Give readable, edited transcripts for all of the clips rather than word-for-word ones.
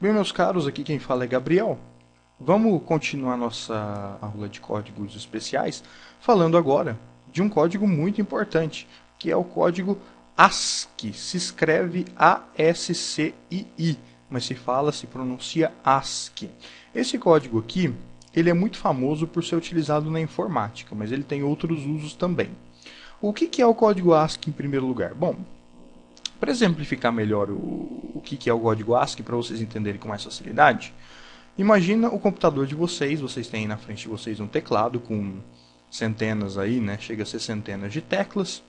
Bem, meus caros, aqui quem fala é Gabriel. Vamos continuar nossa aula de códigos especiais, falando agora de um código muito importante, que é o código ASCII. Se escreve A-S-C-I-I, mas se pronuncia ASCII. Esse código aqui, ele é muito famoso por ser utilizado na informática, mas ele tem outros usos também. O que é o código ASCII em primeiro lugar? Bom, para exemplificar melhor o que é o código ASCII, para vocês entenderem com mais facilidade, imagina o computador de vocês, vocês têm na frente de vocês um teclado com centenas aí, né? Chega a ser centenas de teclas.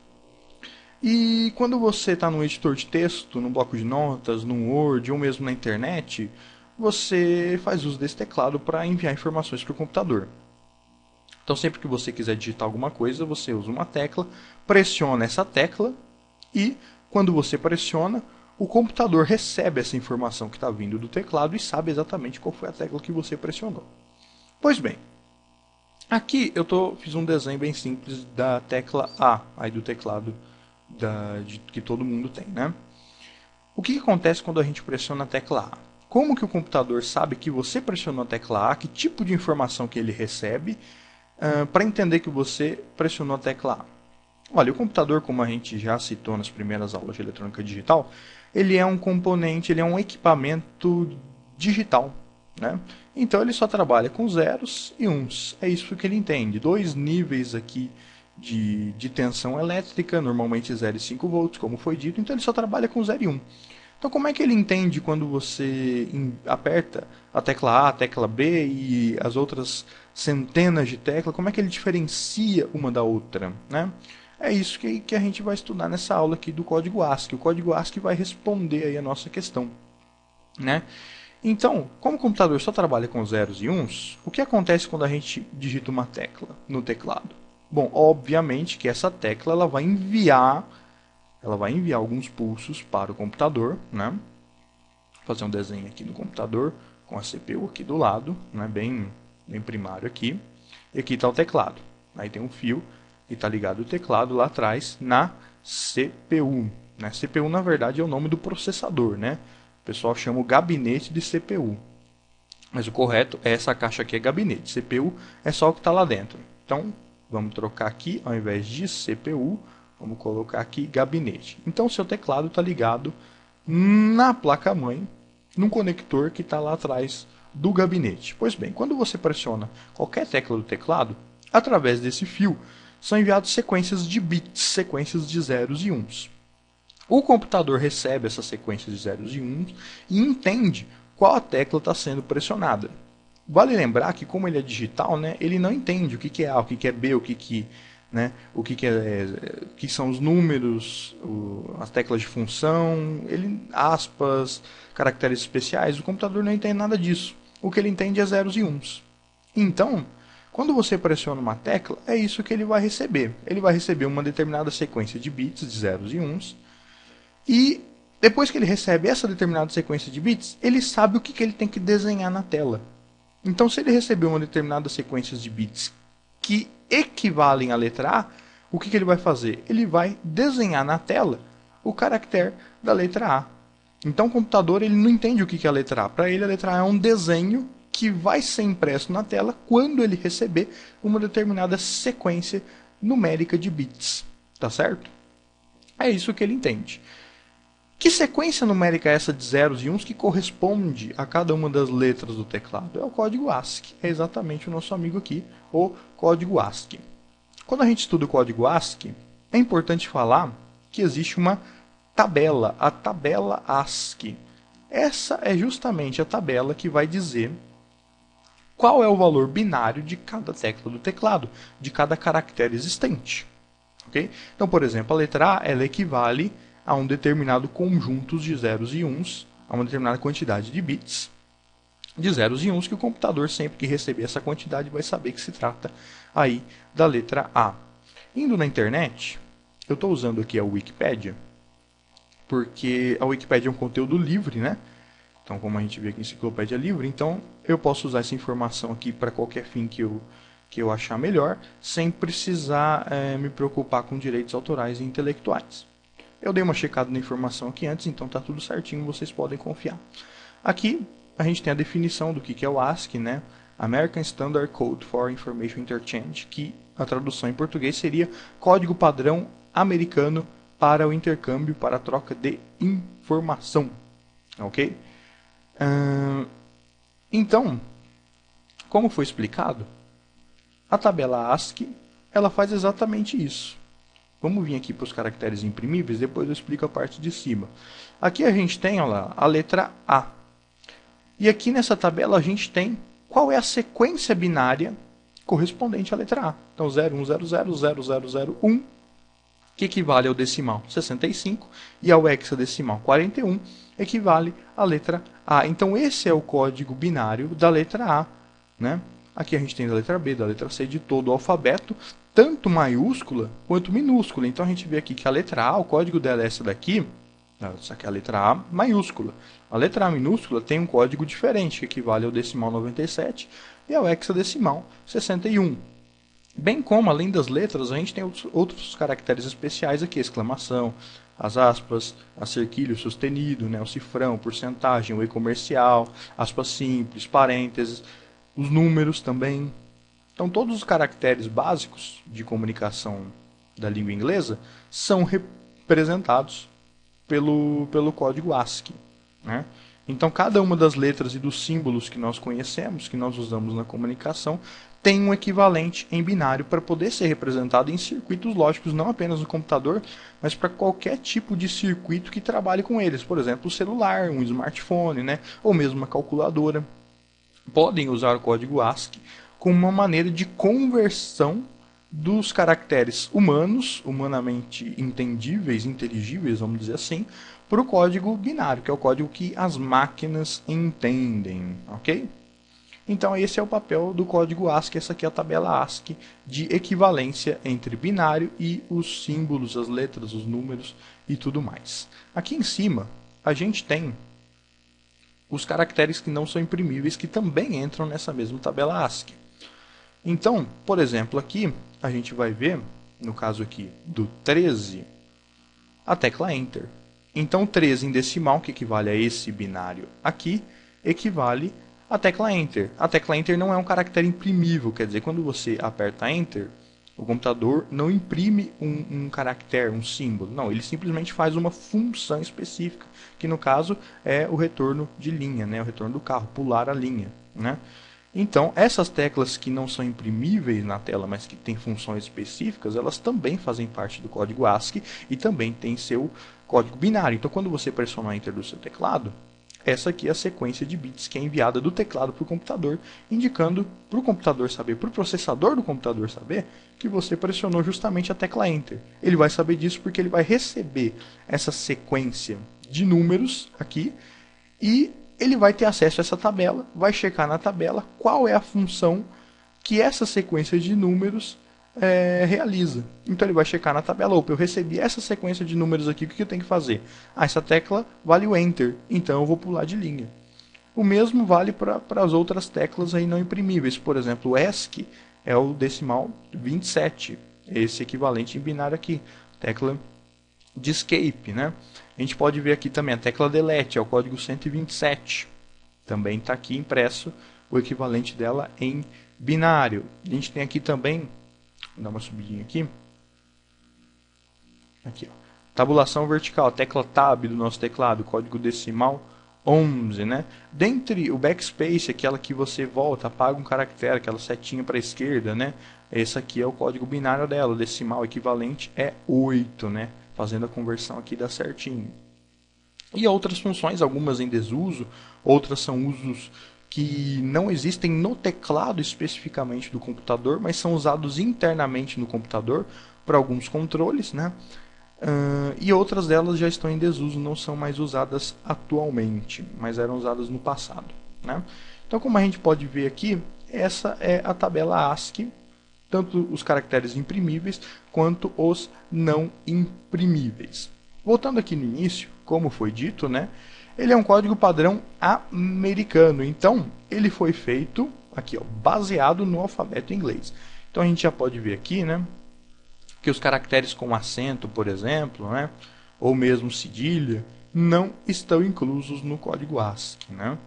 E quando você está no editor de texto, no bloco de notas, no Word ou mesmo na internet, você faz uso desse teclado para enviar informações para o computador. Então, sempre que você quiser digitar alguma coisa, você usa uma tecla, pressiona essa tecla e, quando você pressiona, o computador recebe essa informação que está vindo do teclado e sabe exatamente qual foi a tecla que você pressionou. Pois bem, aqui fiz um desenho bem simples da tecla A, aí do teclado que todo mundo tem, né? O que acontece quando a gente pressiona a tecla A? Como que o computador sabe que você pressionou a tecla A, que tipo de informação que ele recebe, para entender que você pressionou a tecla A? Olha, o computador, como a gente já citou nas primeiras aulas de eletrônica digital, ele é um componente, ele é um equipamento digital, né? Então ele só trabalha com zeros e uns. É isso que ele entende. Dois níveis aqui de tensão elétrica, normalmente 0 e 5 volts, como foi dito, então ele só trabalha com 0 e 1. Então como é que ele entende quando você aperta a tecla A, a tecla B e as outras centenas de teclas, como é que ele diferencia uma da outra, né? É isso que a gente vai estudar nessa aula aqui do código ASCII. O código ASCII vai responder aí a nossa questão, né? Então, como o computador só trabalha com zeros e uns, o que acontece quando a gente digita uma tecla no teclado? Bom, obviamente que essa tecla ela vai enviar alguns pulsos para o computador, né? Vou fazer um desenho aqui no computador com a CPU aqui do lado, né? Bem primário aqui. E aqui está o teclado. Aí tem um fio e está ligado o teclado lá atrás na CPU. Né? CPU, na verdade, é o nome do processador, né? O pessoal chama o gabinete de CPU. Mas o correto é essa caixa aqui é gabinete. CPU é só o que está lá dentro. Então, vamos trocar aqui, ao invés de CPU, vamos colocar aqui gabinete. Então, seu teclado está ligado na placa-mãe, num conector que está lá atrás do gabinete. Pois bem, quando você pressiona qualquer tecla do teclado, através desse fio, são enviadas sequências de bits, sequências de zeros e uns. O computador recebe essas sequências de zeros e uns e entende qual a tecla está sendo pressionada. Vale lembrar que, como ele é digital, né, ele não entende o que é A, o que é B, né, o que são os números, as teclas de função, aspas, caracteres especiais. O computador não entende nada disso. O que ele entende é zeros e uns. Então, quando você pressiona uma tecla, é isso que ele vai receber. Ele vai receber uma determinada sequência de bits, de zeros e uns, e depois que ele recebe essa determinada sequência de bits, ele sabe o que ele tem que desenhar na tela. Então, se ele receber uma determinada sequência de bits que equivalem à letra A, o que ele vai fazer? Ele vai desenhar na tela o caractere da letra A. Então, o computador ele não entende o que é a letra A. Para ele, a letra A é um desenho que vai ser impresso na tela quando ele receber uma determinada sequência numérica de bits. Tá certo? É isso que ele entende. Que sequência numérica é essa de zeros e uns que corresponde a cada uma das letras do teclado? É o código ASCII. É exatamente o nosso amigo aqui, o código ASCII. Quando a gente estuda o código ASCII, é importante falar que existe uma tabela, a tabela ASCII. Essa é justamente a tabela que vai dizer qual é o valor binário de cada tecla do teclado, de cada caractere existente. Okay? Então, por exemplo, a letra A ela equivale a um determinado conjunto de zeros e uns, a uma determinada quantidade de bits de zeros e uns, que o computador, sempre que receber essa quantidade, vai saber que se trata aí da letra A. Indo na internet, eu estou usando aqui a Wikipédia, porque a Wikipédia é um conteúdo livre, né? Então, como a gente vê aqui, enciclopédia livre, então eu posso usar essa informação aqui para qualquer fim que eu achar melhor, sem precisar me preocupar com direitos autorais e intelectuais. Eu dei uma checada na informação aqui antes, então está tudo certinho, vocês podem confiar. Aqui a gente tem a definição do que é o ASCII, né? American Standard Code for Information Interchange, que a tradução em português seria Código Padrão Americano para o Intercâmbio, para a troca de informação. Ok? Então, como foi explicado, a tabela ASCII ela faz exatamente isso. Vamos vir aqui para os caracteres imprimíveis, depois eu explico a parte de cima. Aqui a gente tem, olha lá, a letra A. E aqui nessa tabela a gente tem qual é a sequência binária correspondente à letra A. Então 01000001, que equivale ao decimal 65, e ao hexadecimal 41, equivale à letra A. Então esse é o código binário da letra A, né? Aqui a gente tem da letra B, da letra C, de todo o alfabeto, tanto maiúscula quanto minúscula. Então a gente vê aqui que a letra A, o código dela é essa daqui, essa aqui é a letra A maiúscula. A letra A minúscula tem um código diferente, que equivale ao decimal 97 e ao hexadecimal 61. Bem como, além das letras, a gente tem outros caracteres especiais aqui, exclamação, as aspas, acerquilho sustenido, né, o cifrão, porcentagem, o e comercial, aspas simples, parênteses, os números também. Então, todos os caracteres básicos de comunicação da língua inglesa são representados pelo código ASCII, né? Então, cada uma das letras e dos símbolos que nós conhecemos, que nós usamos na comunicação, tem um equivalente em binário para poder ser representado em circuitos lógicos, não apenas no computador, mas para qualquer tipo de circuito que trabalhe com eles. Por exemplo, o celular, um smartphone, né? Ou mesmo uma calculadora. Podem usar o código ASCII como uma maneira de conversão dos caracteres humanos, humanamente entendíveis, inteligíveis, vamos dizer assim, para o código binário, que é o código que as máquinas entendem, ok? Então esse é o papel do código ASCII, essa aqui é a tabela ASCII de equivalência entre binário e os símbolos, as letras, os números e tudo mais. Aqui em cima a gente tem os caracteres que não são imprimíveis, que também entram nessa mesma tabela ASCII. Então, por exemplo, aqui a gente vai ver, no caso aqui do 13, a tecla Enter. Então, 13 em decimal, que equivale a esse binário aqui, equivale à tecla Enter. A tecla Enter não é um caractere imprimível, quer dizer, quando você aperta Enter, o computador não imprime um caractere, um símbolo. Não, ele simplesmente faz uma função específica, que no caso é o retorno de linha, né? O retorno do carro, pular a linha, né? Então, essas teclas que não são imprimíveis na tela, mas que têm funções específicas, elas também fazem parte do código ASCII e também têm seu código binário. Então, quando você pressiona Enter do seu teclado, essa aqui é a sequência de bits que é enviada do teclado para o computador, indicando para o computador saber, para o processador do computador saber, que você pressionou justamente a tecla Enter. Ele vai saber disso porque ele vai receber essa sequência de números aqui e ele vai ter acesso a essa tabela, vai checar na tabela qual é a função que essa sequência de números realiza. Então ele vai checar na tabela, opa, eu recebi essa sequência de números aqui, o que eu tenho que fazer? Ah, essa tecla vale o Enter, então eu vou pular de linha. O mesmo vale para as outras teclas aí não imprimíveis. Por exemplo, o ESC é o decimal 27, esse equivalente em binário aqui, tecla de escape, né? A gente pode ver aqui também a tecla Delete, é o código 127. Também está aqui impresso o equivalente dela em binário. A gente tem aqui também, vou dar uma subidinha aqui. Aqui, ó. Tabulação vertical, a tecla Tab do nosso teclado, código decimal 11, né? Dentre o backspace, aquela que você volta, apaga um caractere, aquela setinha para a esquerda, né? Esse aqui é o código binário dela, o decimal equivalente é 8, né? Fazendo a conversão aqui dá certinho. E outras funções, algumas em desuso, outras são usos que não existem no teclado especificamente do computador, mas são usados internamente no computador para alguns controles, né? E outras delas já estão em desuso, não são mais usadas atualmente, mas eram usadas no passado, né? Então, como a gente pode ver aqui, essa é a tabela ASCII, tanto os caracteres imprimíveis quanto os não imprimíveis. Voltando aqui no início, como foi dito, né? Ele é um código padrão americano, então ele foi feito aqui, ó, baseado no alfabeto inglês. Então a gente já pode ver aqui, né, que os caracteres com acento, por exemplo, né, ou mesmo cedilha, não estão inclusos no código ASCII, né?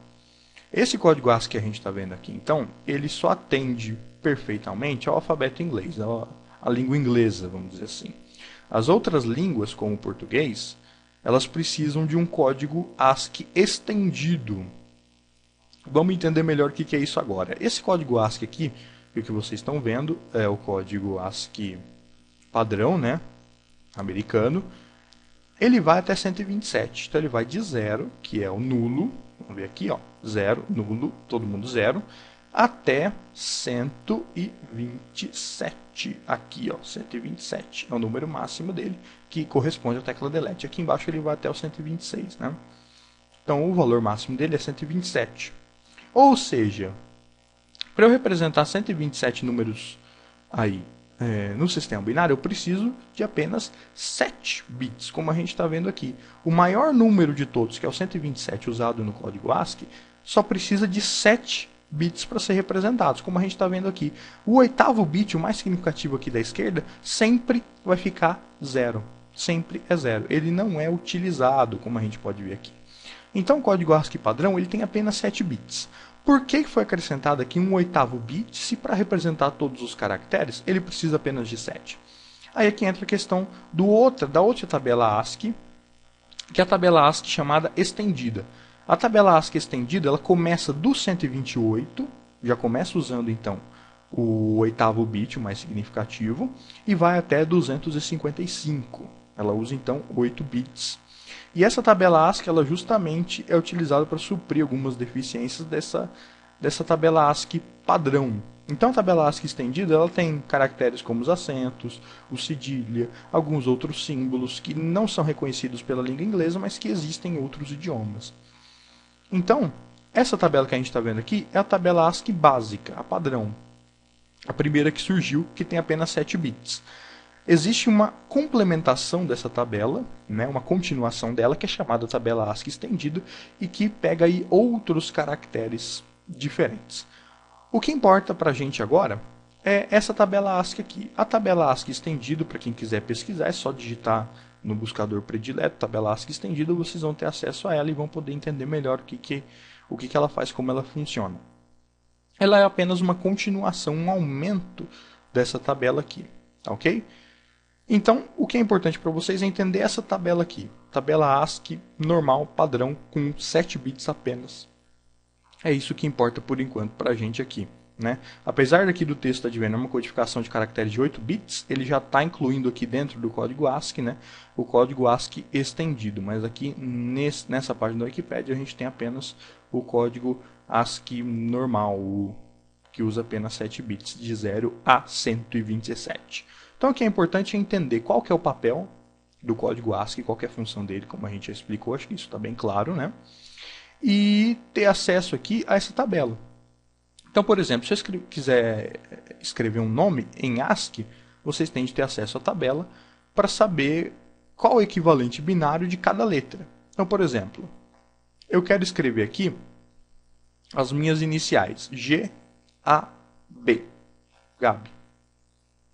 Esse código ASCII que a gente está vendo aqui, então, ele só atende perfeitamente ao alfabeto inglês, à língua inglesa, vamos dizer assim. As outras línguas, como o português, elas precisam de um código ASCII estendido. Vamos entender melhor o que é isso agora. Esse código ASCII aqui, o que vocês estão vendo, é o código ASCII padrão, né, americano. Ele vai até 127, então ele vai de 0, que é o nulo, vamos ver aqui, ó, 0, nulo, todo mundo 0, até 127, aqui, ó, 127, é o número máximo dele, que corresponde à tecla delete. Aqui embaixo ele vai até o 126, né? Então o valor máximo dele é 127. Ou seja, para eu representar 127 números aí no sistema binário, eu preciso de apenas 7 bits, como a gente está vendo aqui. O maior número de todos, que é o 127 usado no código ASCII, só precisa de 7 bits para ser representados, como a gente está vendo aqui. O oitavo bit, o mais significativo aqui da esquerda, sempre vai ficar 0. Sempre é 0. Ele não é utilizado, como a gente pode ver aqui. Então, o código ASCII padrão ele tem apenas 7 bits. Por que foi acrescentado aqui um oitavo bit, se para representar todos os caracteres ele precisa apenas de 7? Aí aqui entra a questão da outra tabela ASCII, que é a tabela ASCII chamada estendida. A tabela ASCII estendida ela começa do 128, já começa usando então o oitavo bit, o mais significativo, e vai até 255. Ela usa então 8 bits. E essa tabela ASCII ela justamente é utilizada para suprir algumas deficiências dessa tabela ASCII padrão. Então a tabela ASCII estendida ela tem caracteres como os acentos, o cedilha, alguns outros símbolos que não são reconhecidos pela língua inglesa, mas que existem em outros idiomas. Então, essa tabela que a gente está vendo aqui é a tabela ASCII básica, a padrão. A primeira que surgiu, que tem apenas 7 bits. Existe uma complementação dessa tabela, né, uma continuação dela, que é chamada tabela ASCII estendida, e que pega aí outros caracteres diferentes. O que importa para a gente agora é essa tabela ASCII aqui. A tabela ASCII estendida, para quem quiser pesquisar, é só digitar no buscador predileto, tabela ASCII estendida, vocês vão ter acesso a ela e vão poder entender melhor o que ela faz, como ela funciona. Ela é apenas uma continuação, um aumento dessa tabela aqui, ok? Então, o que é importante para vocês é entender essa tabela aqui. Tabela ASCII normal, padrão, com 7 bits apenas. É isso que importa por enquanto para a gente aqui, né? Apesar daqui do texto estar vendo uma codificação de caracteres de 8 bits, ele já está incluindo aqui dentro do código ASCII, né, o código ASCII estendido. Mas aqui nessa página da Wikipedia a gente tem apenas o código ASCII normal, que usa apenas 7 bits, de 0 a 127. Então, o que é importante é entender qual que é o papel do código ASCII, qual que é a função dele, como a gente já explicou, acho que isso está bem claro, né? E ter acesso aqui a essa tabela. Então, por exemplo, se eu quiser escrever um nome em ASCII, vocês têm de ter acesso à tabela para saber qual é o equivalente binário de cada letra. Então, por exemplo, eu quero escrever aqui as minhas iniciais, G, A, B, Gabi.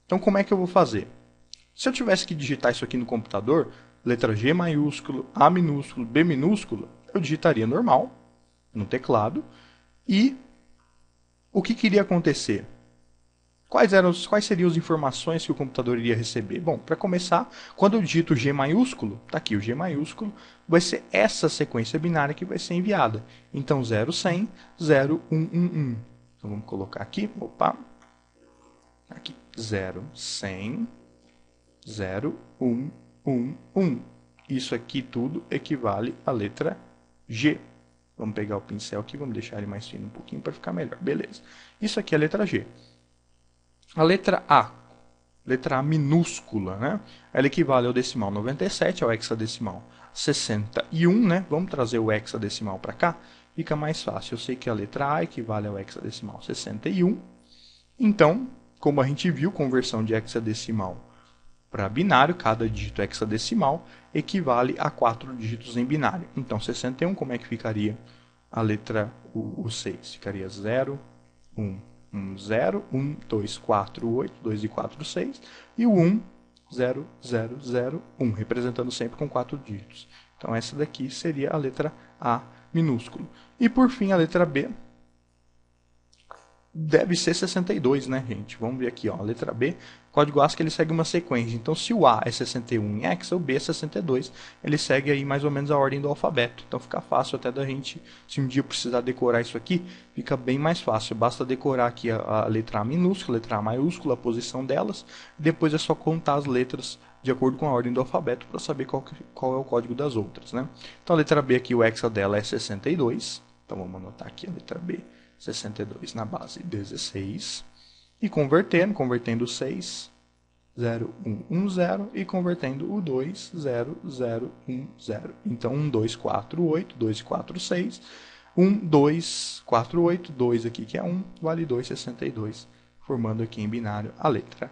Então, como é que eu vou fazer? Se eu tivesse que digitar isso aqui no computador, letra G maiúsculo, A minúsculo, B minúsculo, eu digitaria normal, no teclado, e o que iria acontecer? Quais seriam as informações que o computador iria receber? Bom, para começar, quando eu digito G maiúsculo, está aqui o G maiúsculo, vai ser essa sequência binária que vai ser enviada. Então, 0100, 0111. Então, vamos colocar aqui, opa, aqui, 0100, 0111. Isso aqui tudo equivale à letra G. Vamos pegar o pincel aqui, vamos deixar ele mais fino um pouquinho para ficar melhor. Beleza. Isso aqui é a letra G. A letra A minúscula, né? Ela equivale ao decimal 97, ao hexadecimal 61, né? Vamos trazer o hexadecimal para cá, fica mais fácil. Eu sei que a letra A equivale ao hexadecimal 61. Então, como a gente viu, conversão de hexadecimal para binário, cada dígito hexadecimal equivale a 4 dígitos em binário. Então, 61, como é que ficaria a letra o 6? Ficaria 0, 1, 1, 0, 1, 2, 4, 8, 2 e 4, 6. E o 1, 0, 0, 0, 1, representando sempre com 4 dígitos. Então, essa daqui seria a letra A minúsculo. E por fim, a letra B deve ser 62, né, gente? Vamos ver aqui, ó, a letra B, código ASCII ele segue uma sequência. Então, se o A é 61 em hexa, o B é 62, ele segue aí mais ou menos a ordem do alfabeto. Então, fica fácil até da gente, se um dia precisar decorar isso aqui, fica bem mais fácil. Basta decorar aqui a letra A minúscula, a letra A maiúscula, a posição delas, e depois é só contar as letras de acordo com a ordem do alfabeto para saber qual é o código das outras, né? Então, a letra B aqui, o hexa dela é 62. Então, vamos anotar aqui a letra B. 62 na base 16 e convertendo 6, 0, 1, 1, 0 e convertendo o 2, 0, 0, 1, 0. Então 1, 2, 4, 8, 2, 4, 6, 1, 2, 4, 8, 2 aqui que é 1, vale 2, 62, formando aqui em binário a letra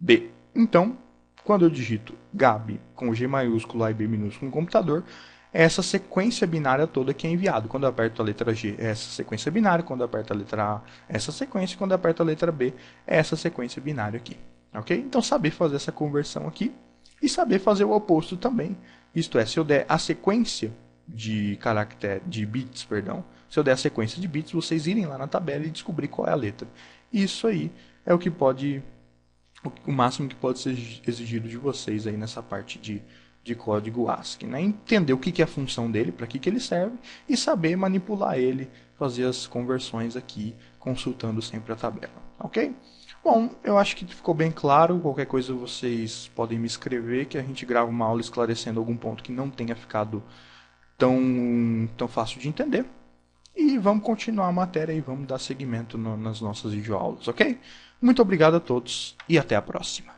B. Então, quando eu digito Gabi com G maiúsculo, A e B minúsculo no computador, é essa sequência binária toda que é enviado. Quando eu aperto a letra G, é essa sequência binária. Quando eu aperto a letra A, é essa sequência. Quando eu aperto a letra B, é essa sequência binária aqui. Ok? Então, saber fazer essa conversão aqui e saber fazer o oposto também. Isto é, se eu der a sequência de bits, se eu der a sequência de bits, vocês irem lá na tabela e descobrir qual é a letra. Isso aí é o máximo que pode ser exigido de vocês aí nessa parte de código ASCII, né? Entender o que é a função dele, para que ele serve, e saber manipular ele, fazer as conversões aqui, consultando sempre a tabela, ok? Bom, eu acho que ficou bem claro. Qualquer coisa vocês podem me escrever, que a gente grava uma aula esclarecendo algum ponto que não tenha ficado tão fácil de entender. E vamos continuar a matéria e vamos dar seguimento nas nossas videoaulas, ok? Muito obrigado a todos e até a próxima.